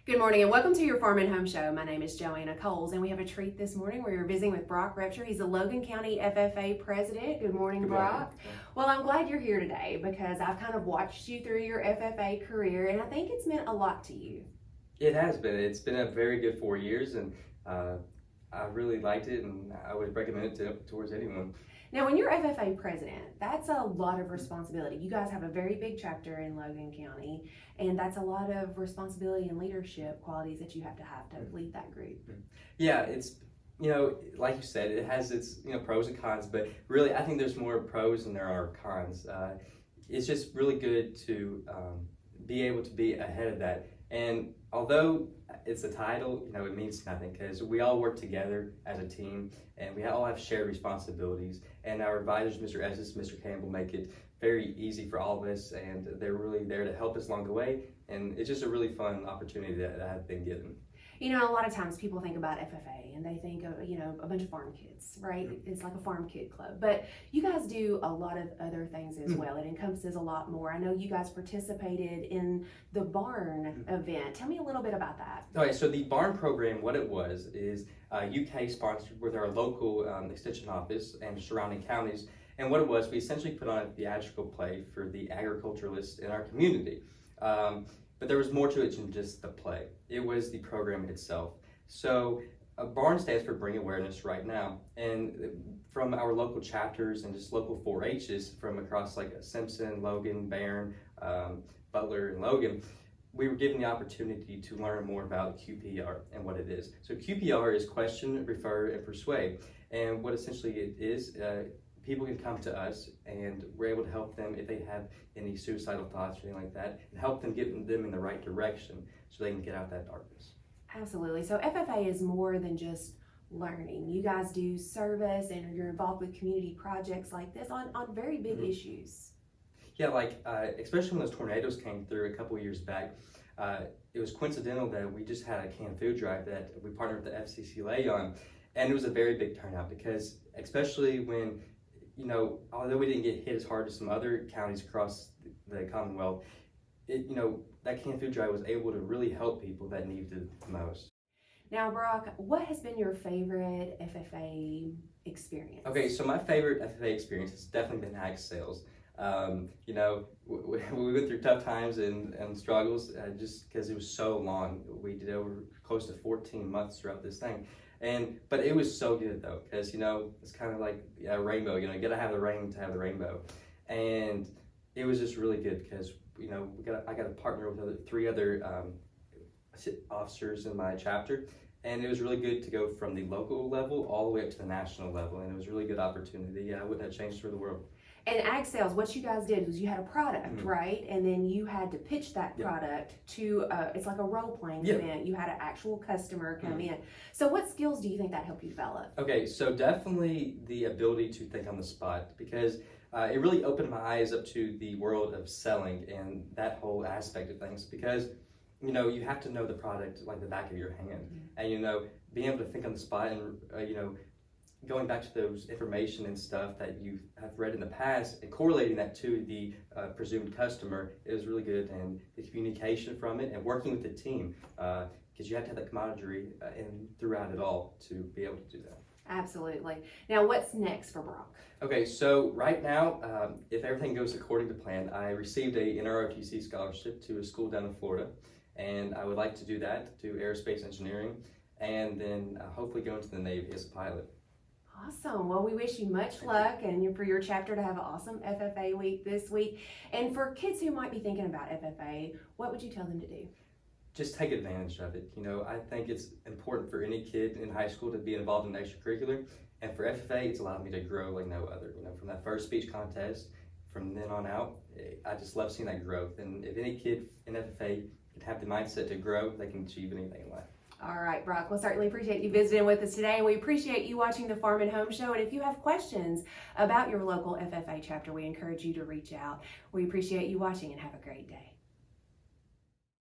Good morning and welcome to your Farm and Home Show. My name is Joanna Coles and we have a treat this morning. We're visiting with Brock Repsher. He's the Logan County FFA president. Good morning, Brock. Well, I'm glad you're here today because I've kind of watched you through your FFA career and I think it's meant a lot to you. It has been. It's been a very good 4 years and I really liked it and I would recommend it towards anyone. Now, when you're FFA president, that's a lot of responsibility. You guys have a very big chapter in Logan County, and that's a lot of responsibility and leadership qualities that you have to lead that group. Yeah, it's, like you said, it has its, pros and cons, but really I think there's more pros than there are cons. It's just really good to be able to be ahead of that. And although it's a title, it means nothing because we all work together as a team and we all have shared responsibilities. And our advisors, Mr. Estes, Mr. Campbell, make it very easy for all of us and they're really there to help us along the way. And it's just a really fun opportunity that I've been given. A lot of times people think about FFA and they think of, a bunch of farm kids, right? Mm-hmm. It's like a farm kid club, but you guys do a lot of other things as well. It encompasses a lot more. I know you guys participated in the barn event. Tell me a little bit about that. Okay, so the barn program, what it was is UK sponsored with our local extension office and surrounding counties. And what it was, we essentially put on a theatrical play for the agriculturalists in our community. But there was more to it than just the play. It was the program itself. So BARN stands for Bring Awareness Right Now. And from our local chapters and just local 4-H's from across like Simpson, Logan, Barron, Butler, and Logan, we were given the opportunity to learn more about QPR and what it is. So QPR is question, refer, and persuade. And what essentially it is, people can come to us and we're able to help them if they have any suicidal thoughts or anything like that and help them get them in the right direction so they can get out of that darkness. Absolutely. So FFA is more than just learning. You guys do service and you're involved with community projects like this on very big issues. Yeah, especially when those tornadoes came through a couple of years back, it was coincidental that we just had a canned food drive that we partnered with the FCCLA on, and it was a very big turnout because especially when although we didn't get hit as hard as some other counties across the Commonwealth, that canned food drive was able to really help people that needed it the most. Now, Brock, what has been your favorite FFA experience? Okay, so my favorite FFA experience has definitely been ag sales. We went through tough times and struggles just because it was so long. We did over close to 14 months throughout this thing. But it was so good though, because it's kind of like a rainbow. You gotta have the rain to have the rainbow, and it was just really good because I got a partner with three other officers in my chapter, and it was really good to go from the local level all the way up to the national level, and it was a really good opportunity. I wouldn't have changed for the world. And ag sales, what you guys did was you had a product, right? And then you had to pitch that product to, it's like a role-playing event. You had an actual customer come in. So what skills do you think that helped you develop? Okay, so definitely the ability to think on the spot because it really opened my eyes up to the world of selling and that whole aspect of things because, you have to know the product like the back of your hand. And, being able to think on the spot and, going back to those information and stuff that you have read in the past and correlating that to the presumed customer is really good, and the communication from it and working with the team because you have to have that camaraderie throughout it all to be able to do that. Absolutely. Now, what's next for Brock? Okay, so right now, if everything goes according to plan, I received a NROTC scholarship to a school down in Florida, and I would like to do that, do aerospace engineering, and then hopefully go into the Navy as a pilot. Awesome. Well, we wish you much luck and for your chapter to have an awesome FFA week this week. And for kids who might be thinking about FFA, what would you tell them to do? Just take advantage of it. I think it's important for any kid in high school to be involved in extracurricular. And for FFA, it's allowed me to grow like no other. From that first speech contest, from then on out, I just love seeing that growth. And if any kid in FFA can have the mindset to grow, they can achieve anything in life. All right, Brock, we'll certainly appreciate you visiting with us today. We appreciate you watching the Farm and Home Show. And if you have questions about your local FFA chapter, we encourage you to reach out. We appreciate you watching and have a great day.